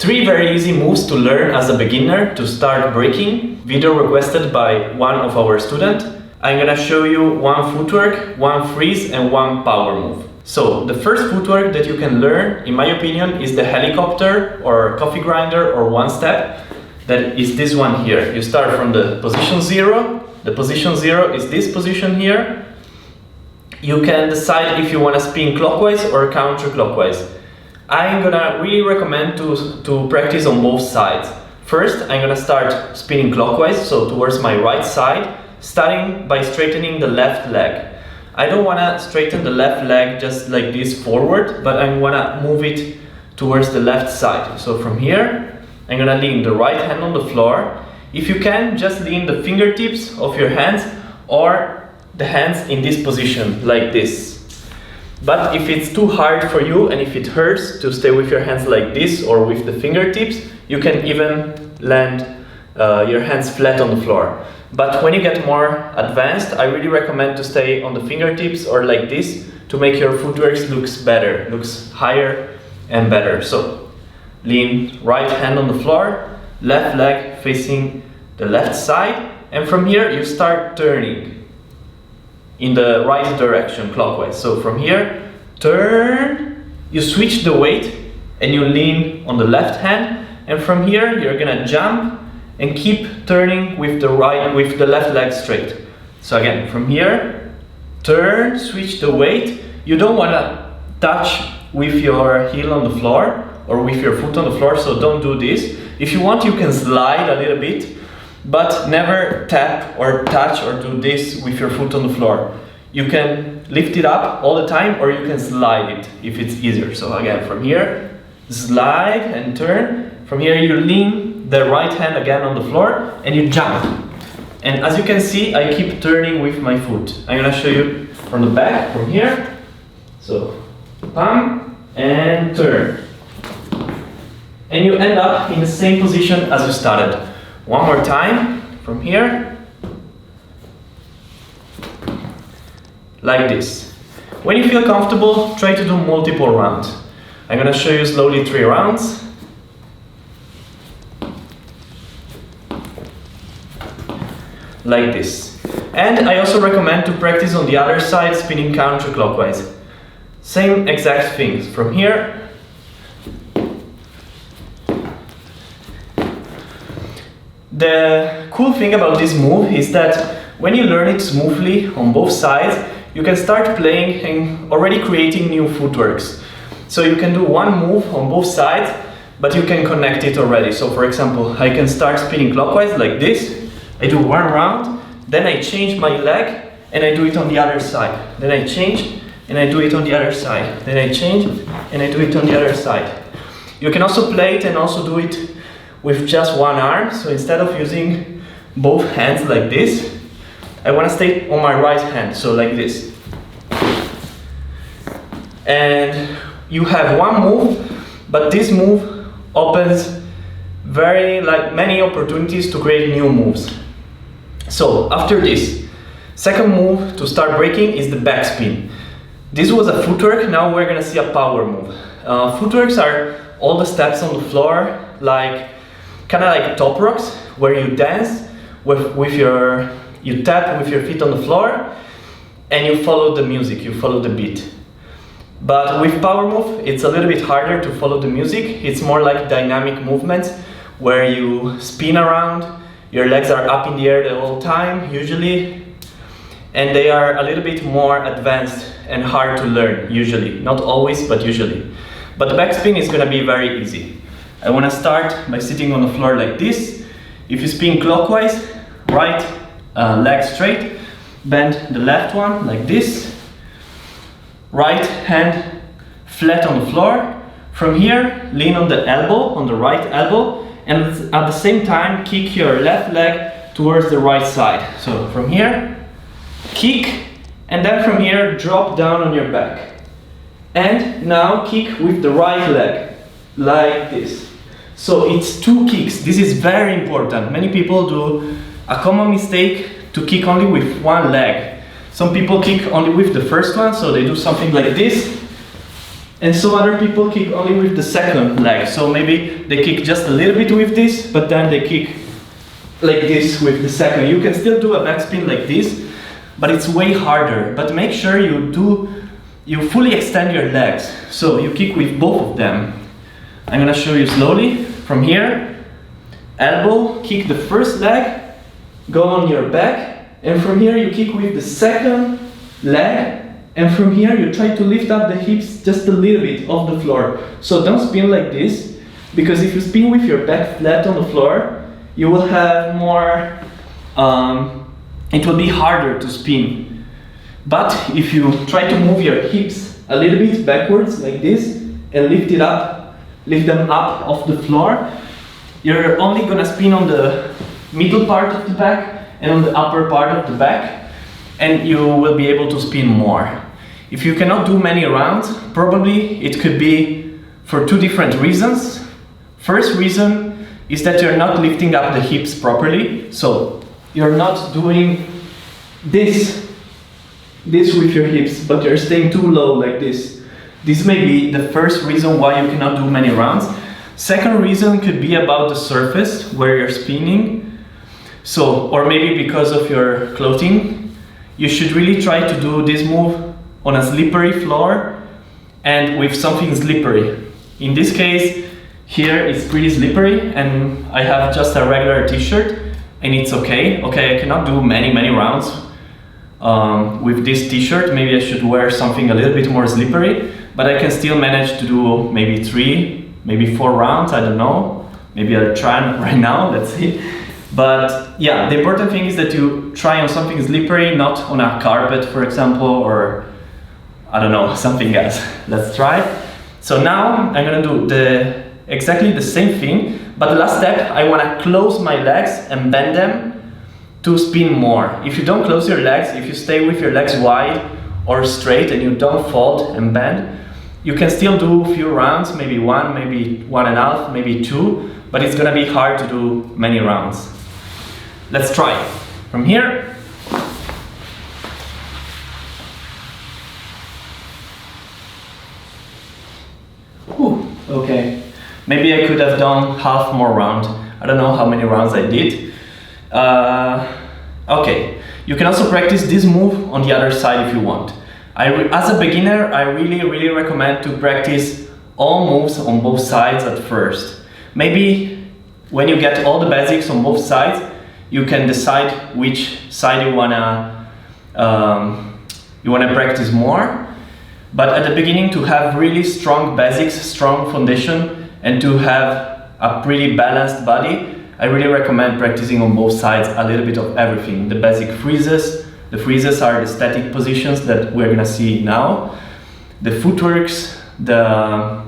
3 very easy moves to learn as a beginner to start breaking. Video requested by one of our students. I'm gonna show you 1 footwork, 1 freeze and 1 power move. So the first footwork that you can learn, in my opinion, is the helicopter or coffee grinder or 1 step. That is this one here. You start from the position 0. The position 0 is this position here. You can decide if you want to spin clockwise or counterclockwise. I'm gonna really recommend to practice on both sides. First, I'm gonna start spinning clockwise, so towards my right side, starting by straightening the left leg. I don't wanna straighten the left leg just like this forward, but I wanna move it towards the left side. So from here, I'm gonna lean the right hand on the floor. If you can, just lean the fingertips of your hands or the hands in this position, like this. But if it's too hard for you and if it hurts to stay with your hands like this or with the fingertips, you can even land your hands flat on the floor. But when you get more advanced, I really recommend to stay on the fingertips or like this to make your footwork looks better, looks higher and better. So lean right hand on the floor, left leg facing the left side, and from here you start turning in the right direction, clockwise. So from here, turn, you switch the weight and you lean on the left hand, and from here you're gonna jump and keep turning with the left leg straight. So again, from here, turn, switch the weight. You don't wanna touch with your heel on the floor or with your foot on the floor, so don't do this. If you want, you can slide a little bit, but never tap or touch or do this with your foot on the floor. You can lift it up all the time or you can slide it if it's easier. So again, from here, slide and turn. From here you lean the right hand again on the floor and you jump. And as you can see, I keep turning with my foot. I'm gonna show you from the back, from here. So, pump and turn. And you end up in the same position as you started. One more time, from here, like this. When you feel comfortable, try to do multiple rounds. I'm gonna show you slowly 3 rounds. Like this. And I also recommend to practice on the other side, spinning counterclockwise. Same exact things. From here, the cool thing about this move is that when you learn it smoothly on both sides, you can start playing and already creating new footworks. So you can do 1 move on both sides, but you can connect it already. So for example, I can start spinning clockwise like this. I do 1 round, then I change my leg and I do it on the other side. Then I change and I do it on the other side. Then I change and I do it on the other side. You can also play it and also do it with just 1 arm. So instead of using both hands like this, I want to stay on my right hand, so like this. And you have 1 move, but this move opens many opportunities to create new moves. So after this, second move to start breaking is the backspin. This was a footwork, now we're gonna see a power move. Footworks are all the steps on the floor, kind of like top rocks, where you dance you tap with your feet on the floor and you follow the music, you follow the beat. But with power move, it's a little bit harder to follow the music. It's more like dynamic movements where you spin around, your legs are up in the air the whole time, usually, and they are a little bit more advanced and hard to learn, usually. Not always, but usually. But the backspin is gonna be very easy. I wanna start by sitting on the floor like this. If you spin clockwise, right leg straight, bend the left one like this. Right hand flat on the floor. From here, lean on the elbow, on the right elbow, and at the same time, kick your left leg towards the right side. So from here, kick, and then from here, drop down on your back. And now kick with the right leg, like this. So it's 2 kicks. This is very important. Many people do a common mistake to kick only with 1 leg. Some people kick only with the first one, so they do something like this, And some other people kick only with the second leg. So maybe they kick just a little bit with this, but then they kick like this with the second. You can still do a backspin like this, but it's way harder. But make sure you fully extend your legs. So you kick with both of them. I'm gonna show you slowly from here. Elbow, kick the first leg, go on your back, and from here you kick with the second leg. And from here you try to lift up the hips just a little bit off the floor. So don't spin like this, because if you spin with your back flat on the floor, you will have more, it will be harder to spin. But if you try to move your hips a little bit backwards like this and lift them up off the floor, you're only gonna spin on the middle part of the back and on the upper part of the back, and you will be able to spin more. If you cannot do many rounds, probably it could be for two different reasons. First reason is that you're not lifting up the hips properly, so you're not doing this with your hips, but you're staying too low like this. This may be the first reason why you cannot do many rounds. Second reason could be about the surface where you're spinning. So, or maybe because of your clothing. You should really try to do this move on a slippery floor and with something slippery. In this case, here it's pretty slippery and I have just a regular t-shirt and it's okay. Okay, I cannot do many rounds with this t-shirt. Maybe I should wear something a little bit more slippery, but I can still manage to do maybe 3, maybe 4 rounds, I don't know. Maybe I'll try right now, let's see. But yeah, the important thing is that you try on something slippery, not on a carpet, for example, or I don't know, something else. Let's try. So now I'm gonna do exactly the same thing, but the last step, I wanna close my legs and bend them to spin more. If you don't close your legs, if you stay with your legs wide or straight and you don't fold and bend, you can still do a few rounds, maybe 1, maybe 1.5, maybe 2, but it's gonna be hard to do many rounds. Let's try from here. Whew, okay, maybe I could have done half more round. I don't know how many rounds I did. Okay, you can also practice this move on the other side if you want. As a beginner, I really recommend to practice all moves on both sides at first. Maybe when you get all the basics on both sides, you can decide which side you wanna practice more. But at the beginning, to have really strong basics, strong foundation, and to have a pretty balanced body, I really recommend practicing on both sides a little bit of everything. The basic freezes. The freezes are the static positions that we're gonna see now. The footworks, the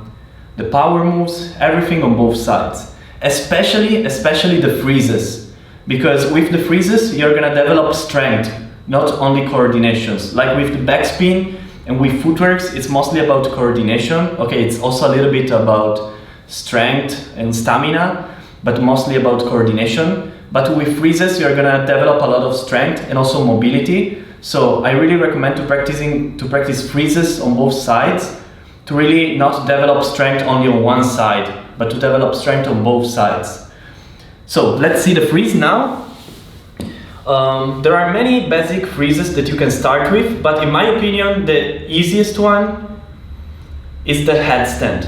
power moves, everything on both sides. Especially the freezes. Because with the freezes, you're gonna develop strength, not only coordinations. Like with the backspin and with footworks, it's mostly about coordination. Okay, it's also a little bit about strength and stamina, but mostly about coordination. But with freezes, you're gonna develop a lot of strength and also mobility. So I really recommend to practice freezes on both sides, to really not develop strength only on one side, but to develop strength on both sides. So let's see the freeze now. There are many basic freezes that you can start with, but in my opinion, the easiest one is the headstand,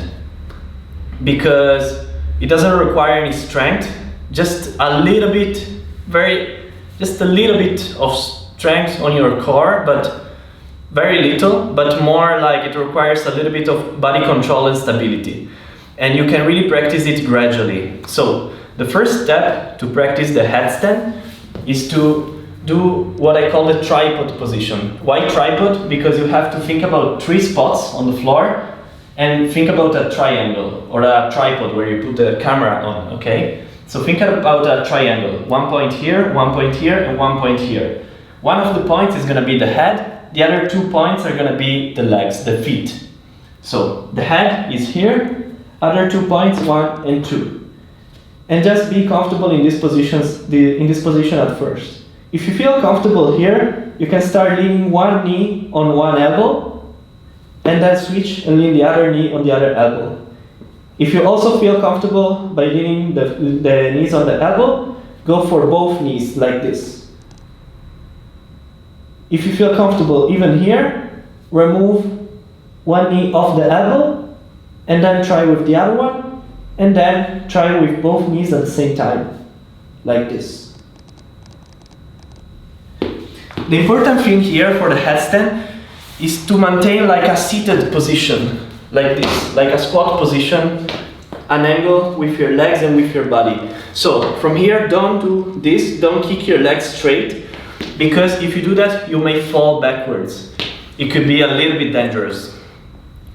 because it doesn't require any strength, just a little bit of strength on your core, but very little, but more like it requires a little bit of body control and stability. And you can really practice it gradually. So the first step to practice the headstand is to do what I call the tripod position. Why tripod? Because you have to think about 3 spots on the floor and think about a triangle or a tripod where you put the camera on, okay? So think about a triangle. 1 point here, 1 point here, and 1 point here. One of the points is gonna be the head, the other 2 points are gonna be the legs, the feet. So the head is here, other 2 points, 1 and 2. And just be comfortable in this position at first. If you feel comfortable here, you can start leaning one knee on one elbow and then switch and lean the other knee on the other elbow. If you also feel comfortable by leaning the knees on the elbow, go for both knees like this. If you feel comfortable even here, remove one knee off the elbow, and then try with the other one, and then try with both knees at the same time, like this. The important thing here for the headstand is to maintain like a seated position, like this, like a squat position, an angle with your legs and with your body. So from here, don't do this, don't kick your legs straight, because if you do that, you may fall backwards. It could be a little bit dangerous.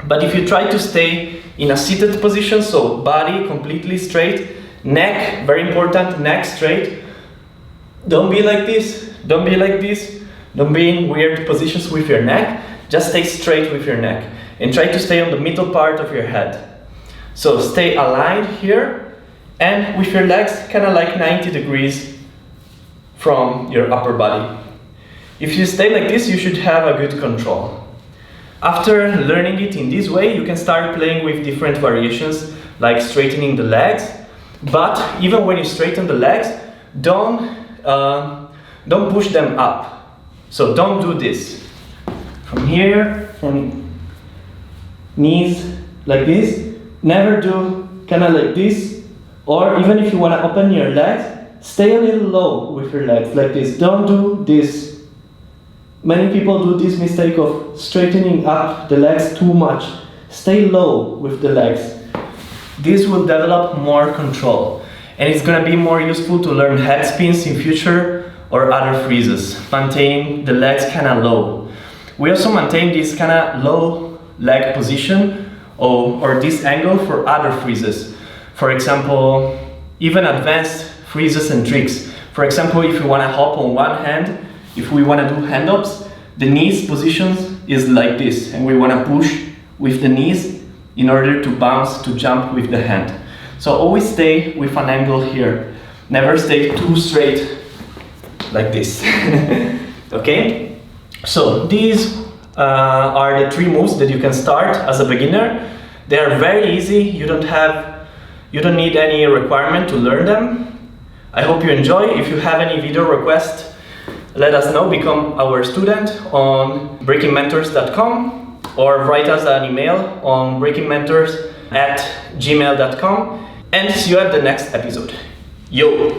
But if you try to stay in a seated position, so body completely straight, neck, very important, neck straight, don't be like this, don't be like this, don't be in weird positions with your neck, just stay straight with your neck. And try to stay on the middle part of your head. So stay aligned here, and with your legs kind of like 90 degrees from your upper body. If you stay like this, you should have a good control. After learning it in this way, you can start playing with different variations, like straightening the legs. But even when you straighten the legs, don't push them up. So don't do this. From here, from knees like this, never do kind of like this, or even if you want to open your legs, stay a little low with your legs like this. Don't do this. Many people do this mistake of straightening up the legs too much. Stay low with the legs. This will develop more control, and it's going to be more useful to learn head spins in future or other freezes. Maintain the legs kind of low. We also maintain this kind of low leg position or this angle for other freezes. For example, even advanced freezes and tricks. For example, if you want to hop on one hand, if we want to do hand hops, the knees position is like this, and we want to push with the knees in order to bounce, to jump with the hand. So always stay with an angle here. Never stay too straight like this. Okay? So these are the 3 moves that you can start as a beginner. They are very easy. You don't need any requirement to learn them. I hope you enjoy. If you have any video requests, let us know. Become our student on breakingmentors.com or write us an email on breakingmentors@gmail.com, and see you at the next episode. Yo!